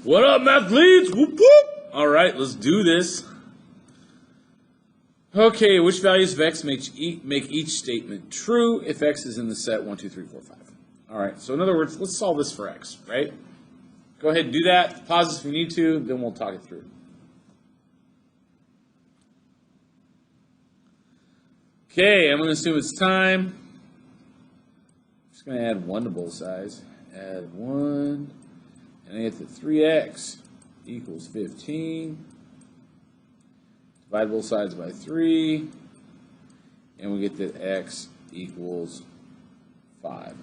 What up, mathletes? Whoop, whoop. All right, let's do this. Okay, which values of x make each statement true if x is in the set 1, 2, 3, 4, 5? All right, so in other words, let's solve this for x, right? Go ahead and do that. Pause this if you need to, then we'll talk it through. Okay, I'm going to assume it's time. I'm just going to add 1 to both sides. Add 1, and I get that 3x equals 15. Divide both sides by 3, and we get that x equals 5.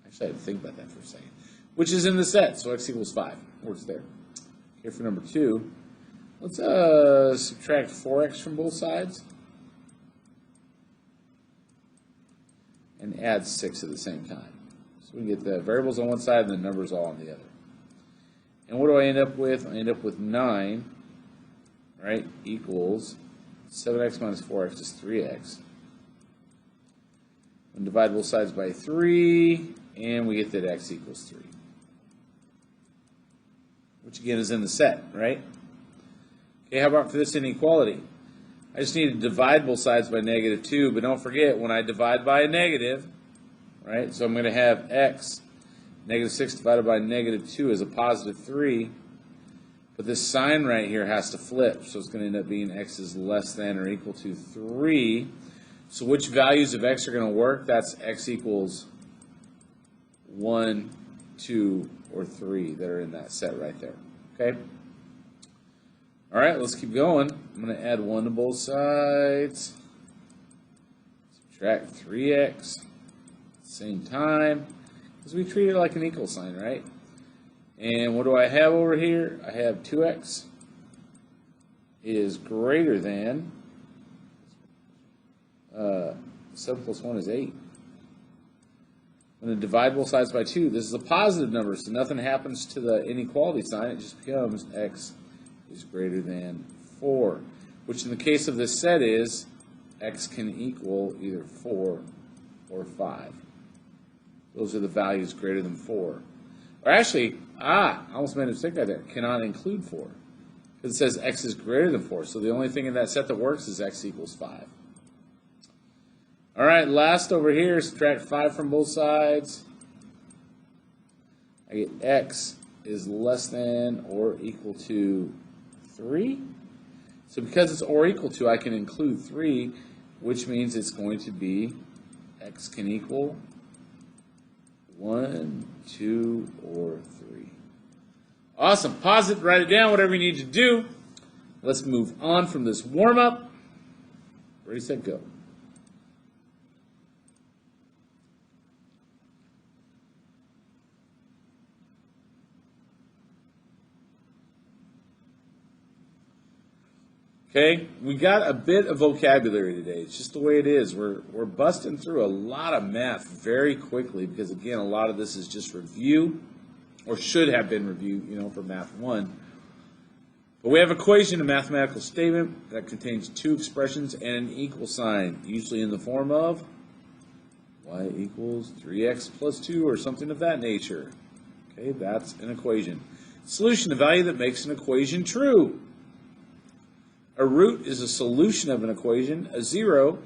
Actually, I had to think about that for a second. Which is in the set, so x equals 5. Works there. Okay, for number 2, let's subtract 4x from both sides. And add 6 at the same time. So we can get the variables on one side and the numbers all on the other. And what do I end up with? I end up with 9, right, equals 7x minus 4x is 3x. And divide both sides by 3, and we get that x equals 3. Which again is in the set, right? Okay, how about for this inequality? I just need to divide both sides by -2, but don't forget, when I divide by a negative, right, so I'm going to have x, -6 divided by -2 is a positive 3, but this sign right here has to flip, so it's going to end up being x is less than or equal to 3. So which values of x are going to work? That's x equals 1, 2, or 3 that are in that set right there, okay? All right, let's keep going. I'm going to add 1 to both sides. Subtract 3x. Same time. Because we treat it like an equal sign, right? And what do I have over here? I have 2x is greater than 7 plus 1 is 8. I'm going to divide both sides by 2. This is a positive number, so nothing happens to the inequality sign. It just becomes x is greater than 4, which in the case of this set is x can equal either 4 or 5. Those are the values greater than 4. Or actually, I almost made a mistake right there. Cannot include 4. Because it says x is greater than 4. So the only thing in that set that works is x equals 5. All right, last over here, subtract 5 from both sides. I get x is less than or equal to 3. So because it's or equal to, I can include 3, which means it's going to be x can equal 1, 2, or 3. Awesome. Pause it, write it down, whatever you need to do. Let's move on from this warm-up. Ready, set, go. Okay, we got a bit of vocabulary today. It's just the way it is. We're busting through a lot of math very quickly because, again, a lot of this is just review, or should have been review, for Math 1. But we have an equation, a mathematical statement that contains 2 expressions and an equal sign, usually in the form of y equals 3x plus 2 or something of that nature. Okay, that's an equation. Solution, the value that makes an equation true. A root is a solution of an equation. A 0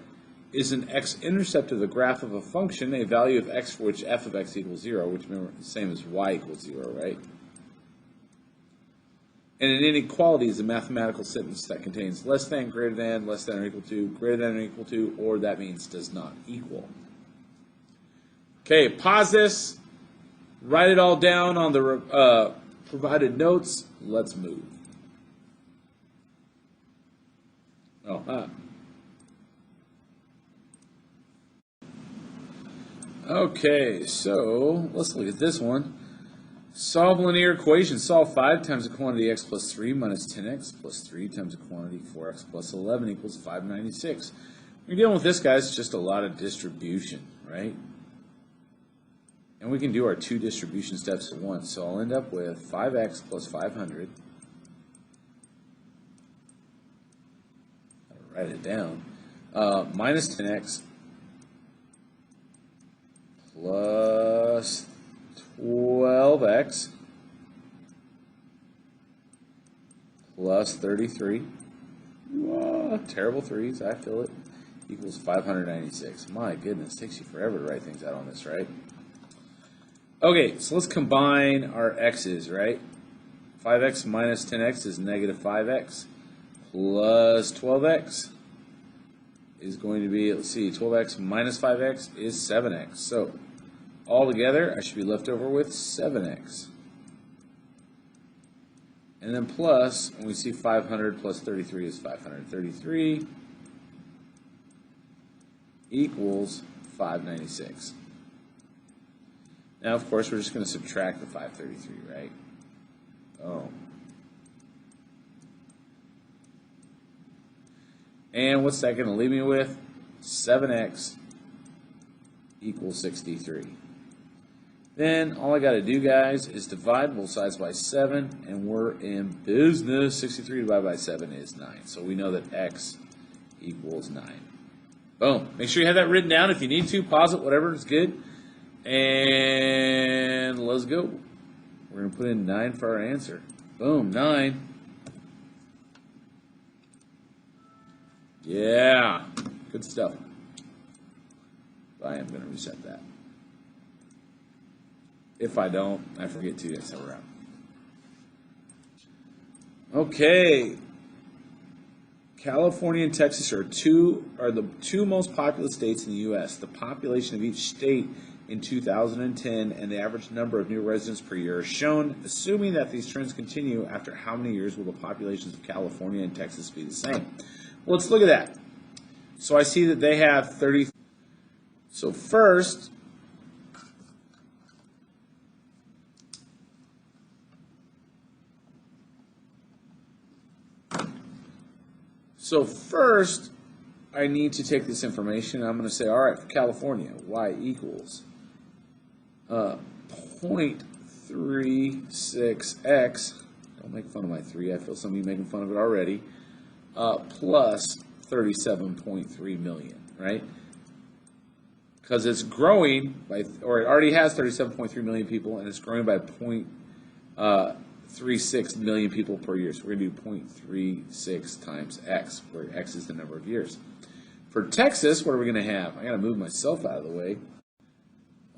is an x-intercept of the graph of a function, a value of x for which f of x equals 0, which remember is the same as y equals 0, right? And an inequality is a mathematical sentence that contains less than, greater than, less than or equal to, greater than or equal to, or that means does not equal. Okay, pause this, write it all down on the provided notes. Let's move. Okay, so let's look at this one. Solve linear equation. Solve 5 times the quantity x plus 3 minus 10x plus 3 times the quantity 4x plus 11 equals 596. We're dealing with this, guys, just a lot of distribution, right? And we can do our 2 distribution steps at once. So I'll end up with 5x plus 500. I'll write it down. Minus 10x plus 12x plus 33. Terrible threes, I feel it. Equals 596. My goodness, takes you forever to write things out on this, right? Okay, so let's combine our x's, right? 5x minus 10x is negative 5x. Plus 12x is going to be, let's see, 12x minus 5x is 7x. So, altogether, I should be left over with 7x. And then plus, when we see 500 plus 33 is 533 equals 596. Now, of course, we're just going to subtract the 533, right? Oh. And what's that going to leave me with? 7x equals 63. Then all I got to do, guys, is divide both sides by 7, and we're in business. 63 divided by 7 is 9. So we know that x equals 9. Boom. Make sure you have that written down. If you need to, pause it, whatever is good. And let's go. We're going to put in 9 for our answer. Boom, 9. Yeah, good stuff. I am going to reset that. If I don't, I forget to next time around. Okay. California and Texas are the two most populous states in the U.S. The population of each state in 2010 and the average number of new residents per year are shown. Assuming that these trends continue, after how many years will the populations of California and Texas be the same? Well, let's look at that. So I see that they have 30. So first, I need to take this information. I'm going to say, all right, for California, y equals 0.36x. Don't make fun of my 3. I feel some of you making fun of it already. Plus 37.3 million, right? Because it's growing by, or it already has 37.3 million people, and it's growing by 0.36 million people per year. So we're going to do 0.36 times x, where x is the number of years. For Texas, what are we going to have? I got to move myself out of the way.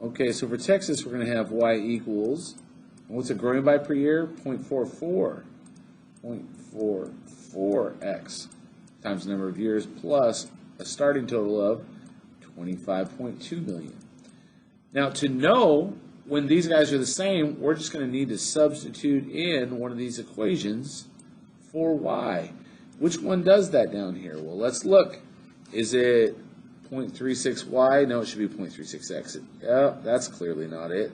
Okay, so for Texas, we're going to have y equals, what's it growing by per year? 0.44. 0.44x times the number of years plus a starting total of 25.2 million. Now, to know when these guys are the same, we're just going to need to substitute in one of these equations for y. Which one does that down here? Well, let's look. Is it 0.36y? No, it should be 0.36x. Yeah, that's clearly not it.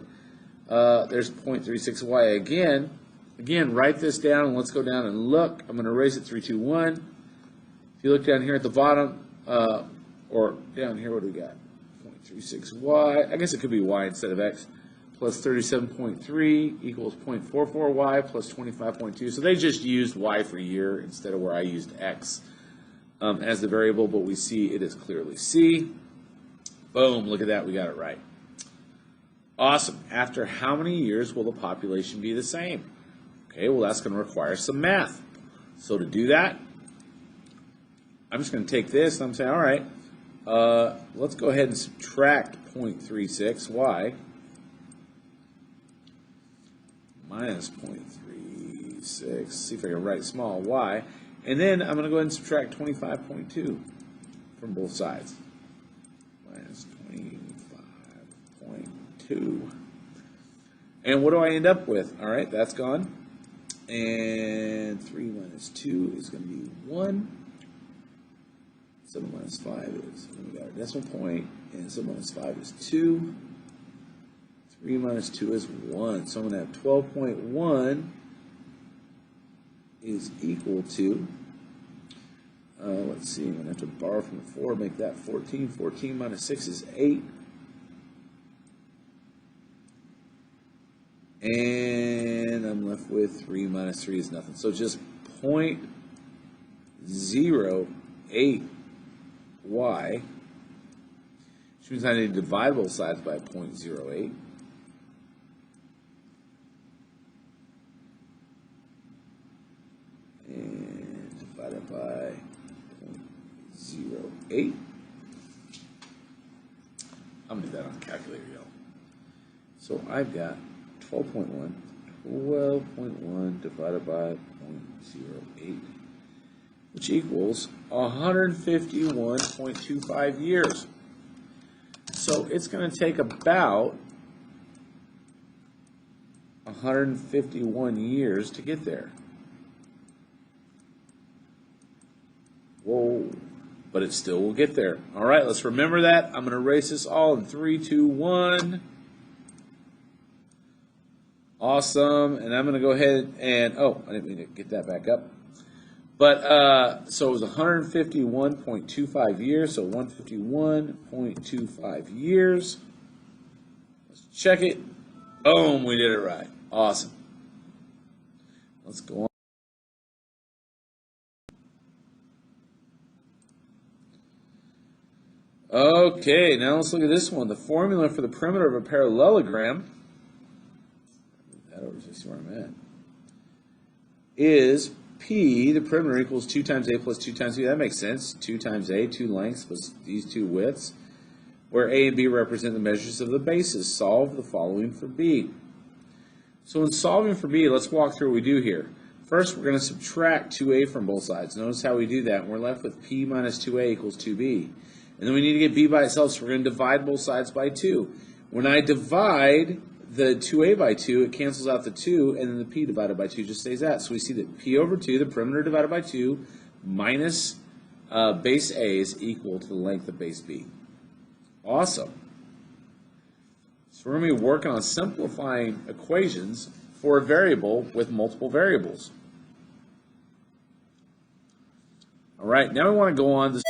There's 0.36y again. Again, write this down, and let's go down and look. I'm going to erase it, 3, 2, 1. If you look down here at the bottom, or down here, what do we got? 0.36y. I guess it could be y instead of x. Plus 37.3 equals 0.44y plus 25.2. So they just used y for year instead of where I used x as the variable, but we see it is clearly c. Boom, look at that, we got it right. Awesome. After how many years will the population be the same? Okay, well, that's going to require some math. So to do that, I'm just going to take this and I'm saying, all right, let's go ahead and subtract 0.36y minus 0.36, see if I can write small y, and then I'm going to go ahead and subtract 25.2 from both sides. Minus 25.2. And what do I end up with? All right, that's gone. And 3 minus 2 is going to be 1. 7 minus 5 is, we got our decimal point, and 7 minus 5 is 2. 3 minus 2 is 1. So I'm going to have 12.1 is equal to, let's see, I'm going to have to borrow from the 4, make that 14. 14 minus 6 is 8. And I'm left with 3 minus 3 is nothing. So just 0.08y, which means I need to divide both sides by 0.08. 8. I'm going to do that on the calculator, y'all. So I've got 12.1. 12.1 divided by 0.08, which equals 151.25 years. So it's going to take about 151 years to get there. Whoa, but it still will get there. All right, let's remember that. I'm going to erase this all in 3, 2, 1. Awesome, and I'm going to go ahead and, oh, I didn't mean to get that back up. But, so it was 151.25 years, so 151.25 years. Let's check it. Boom, we did it right. Awesome. Let's go on. Okay, now let's look at this one. The formula for the perimeter of a parallelogram, that over to see where I'm at, is P, the perimeter, equals 2 times A plus 2 times B. That makes sense. 2 times A, 2 lengths plus these 2 widths, where A and B represent the measures of the bases. Solve the following for B. So in solving for B, let's walk through what we do here. First, we're going to subtract 2A from both sides. Notice how we do that. And we're left with P minus 2A equals 2B. And then we need to get B by itself, so we're going to divide both sides by 2. When I divide the 2A by 2, it cancels out the 2, and then the P divided by 2 just stays that. So we see that P over 2, the perimeter divided by 2, minus base A is equal to the length of base B. Awesome. So we're going to be working on simplifying equations for a variable with multiple variables. All right, now we want to go on to